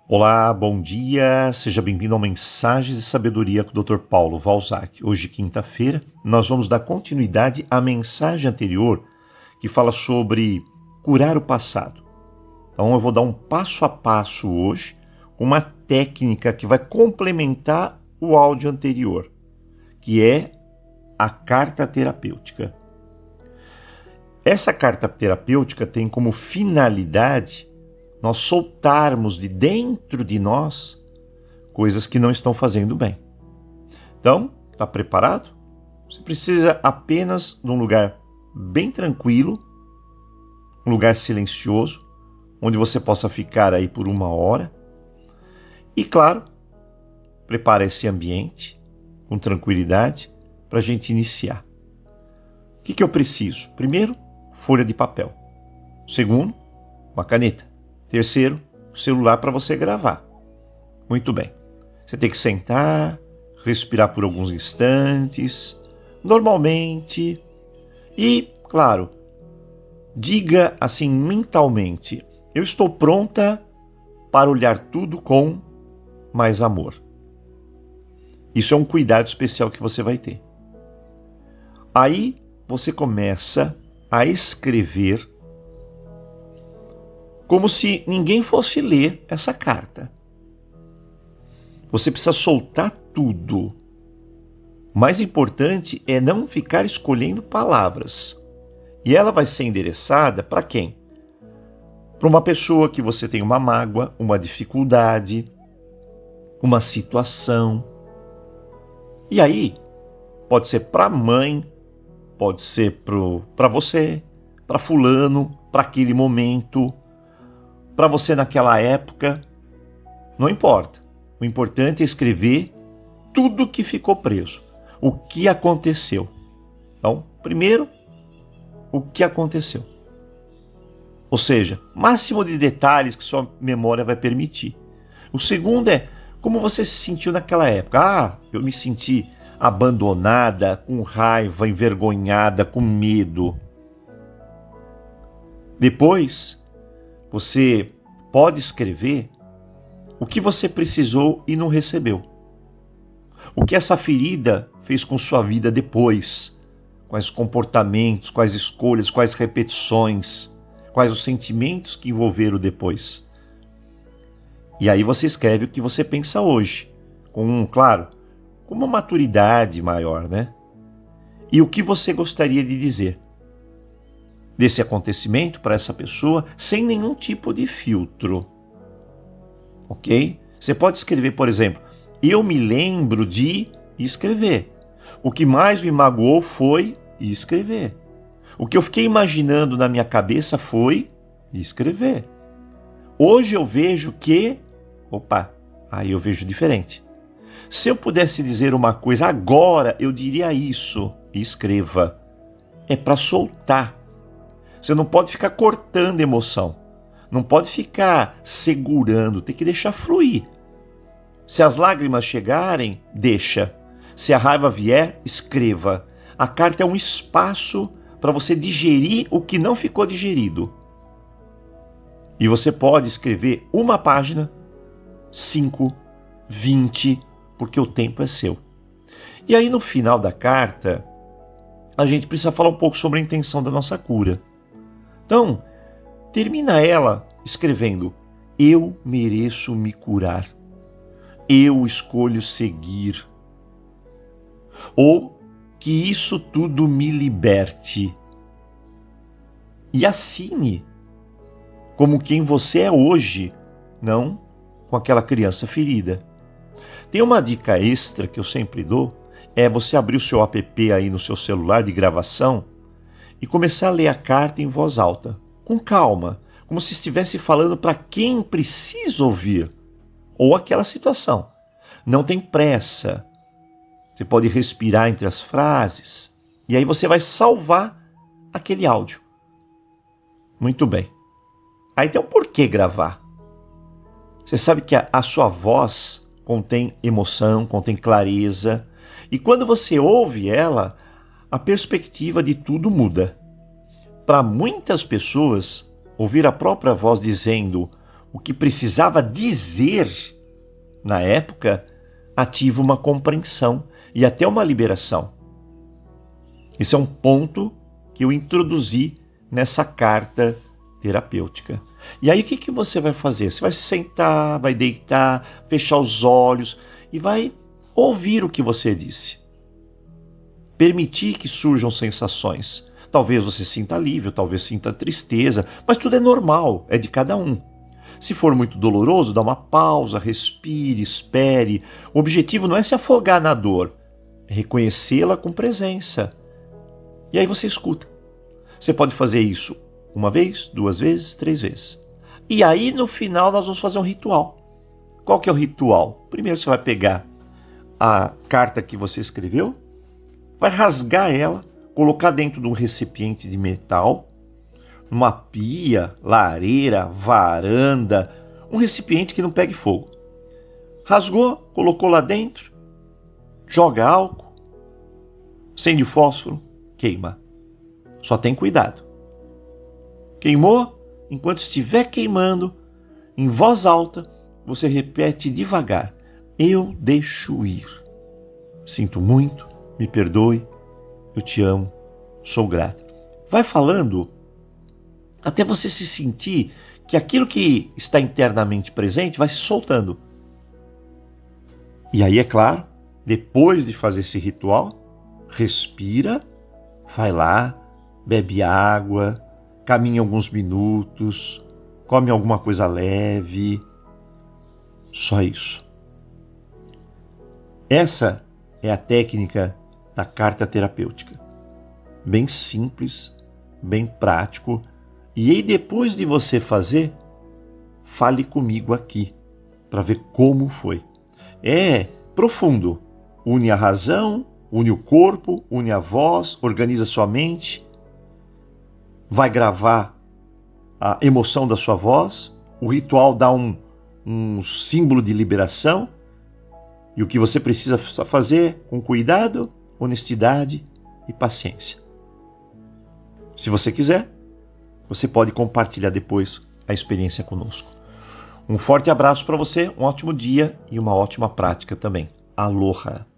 Olá, bom dia, seja bem-vindo ao Mensagens de Sabedoria com o Dr. Paulo Valzac. Hoje, quinta-feira, nós vamos dar continuidade à mensagem anterior que fala sobre curar o passado. Então eu vou dar um passo a passo hoje, com uma técnica que vai complementar o áudio anterior, que é a carta terapêutica. Essa carta terapêutica tem como finalidade nós soltarmos de dentro de nós coisas que não estão fazendo bem. Então, está preparado? Você precisa apenas de um lugar bem tranquilo, um lugar silencioso, onde você possa ficar aí por 1 hora. E, claro, prepare esse ambiente com tranquilidade para a gente iniciar. O que eu preciso? Primeiro, folha de papel. Segundo, uma caneta. Terceiro, o celular para você gravar. Muito bem. Você tem que sentar, respirar por alguns instantes, normalmente. E, claro, diga assim mentalmente: eu estou pronta para olhar tudo com mais amor. Isso é um cuidado especial que você vai ter. Aí você começa a escrever como se ninguém fosse ler essa carta. Você precisa soltar tudo. O mais importante é não ficar escolhendo palavras. E ela vai ser endereçada para quem? Para uma pessoa que você tem uma mágoa, uma dificuldade, uma situação. E aí, pode ser para a mãe, pode ser para você, para fulano, para aquele momento, para você naquela época, não importa. O importante é escrever tudo que ficou preso, o que aconteceu. Então, primeiro, o que aconteceu. Ou seja, máximo de detalhes que sua memória vai permitir. O segundo é como você se sentiu naquela época. Eu me senti abandonada, com raiva, envergonhada, com medo. Depois, você pode escrever o que você precisou e não recebeu. O que essa ferida fez com sua vida depois. Quais comportamentos, quais escolhas, quais repetições, quais os sentimentos que envolveram depois. E aí você escreve o que você pensa hoje, claro, com uma maturidade maior, né? E o que você gostaria de dizer desse acontecimento para essa pessoa sem nenhum tipo de filtro. Ok? Você pode escrever, por exemplo, eu me lembro de escrever. O que mais me magoou foi escrever. O que eu fiquei imaginando na minha cabeça foi escrever. Hoje eu vejo que... aí eu vejo diferente. Se eu pudesse dizer uma coisa agora, eu diria isso. Escreva. É para soltar. Você não pode ficar cortando emoção. Não pode ficar segurando. Tem que deixar fluir. Se as lágrimas chegarem, deixa. Se a raiva vier, escreva. A carta é um espaço para você digerir o que não ficou digerido. E você pode escrever 1 página, 5, 20, porque o tempo é seu. E aí no final da carta, a gente precisa falar um pouco sobre a intenção da nossa cura. Então, termina ela escrevendo: eu mereço me curar. Eu escolho seguir. Ou que isso tudo me liberte. E assine como quem você é hoje, não com aquela criança ferida. Tem uma dica extra que eu sempre dou, é você abrir o seu app aí no seu celular de gravação e começar a ler a carta em voz alta, com calma, como se estivesse falando para quem precisa ouvir, ou aquela situação. Não tem pressa. Você pode respirar entre as frases, e aí você vai salvar aquele áudio. Muito bem. Aí tem um porquê gravar. Você sabe que a sua voz contém emoção, contém clareza, e quando você ouve ela, a perspectiva de tudo muda. Para muitas pessoas, ouvir a própria voz dizendo o que precisava dizer na época, ativa uma compreensão e até uma liberação. Esse é um ponto que eu introduzi nessa carta terapêutica. E aí o que você vai fazer? Você vai se sentar, vai deitar, fechar os olhos e vai ouvir o que você disse. Permitir que surjam sensações. Talvez você sinta alívio, talvez sinta tristeza, mas tudo é normal, é de cada um. Se for muito doloroso, dá uma pausa, respire, espere. O objetivo não é se afogar na dor, é reconhecê-la com presença. E aí você escuta. Você pode fazer isso uma vez, 2 vezes, 3 vezes. E aí no final nós vamos fazer um ritual. Qual que é o ritual? Primeiro você vai pegar a carta que você escreveu, vai rasgar ela, colocar dentro de um recipiente de metal, numa pia, lareira, varanda, um recipiente que não pegue fogo. Rasgou, colocou lá dentro, joga álcool, acende o fósforo, queima. Só tem cuidado. Queimou? Enquanto estiver queimando, em voz alta, você repete devagar: eu deixo ir. Sinto muito, me perdoe, eu te amo, sou grata. Vai falando até você se sentir que aquilo que está internamente presente vai se soltando. E aí, é claro, depois de fazer esse ritual, respira, vai lá, bebe água, caminha alguns minutos, come alguma coisa leve. Só isso. Essa é a técnica da carta terapêutica. Bem simples, bem prático. E aí, depois de você fazer, fale comigo aqui, para ver como foi. É profundo. Une a razão, une o corpo, une a voz, organiza sua mente. Vai gravar a emoção da sua voz. O ritual dá um símbolo de liberação. E o que você precisa fazer com cuidado, honestidade e paciência. Se você quiser, você pode compartilhar depois a experiência conosco. Um forte abraço para você, um ótimo dia e uma ótima prática também. Aloha!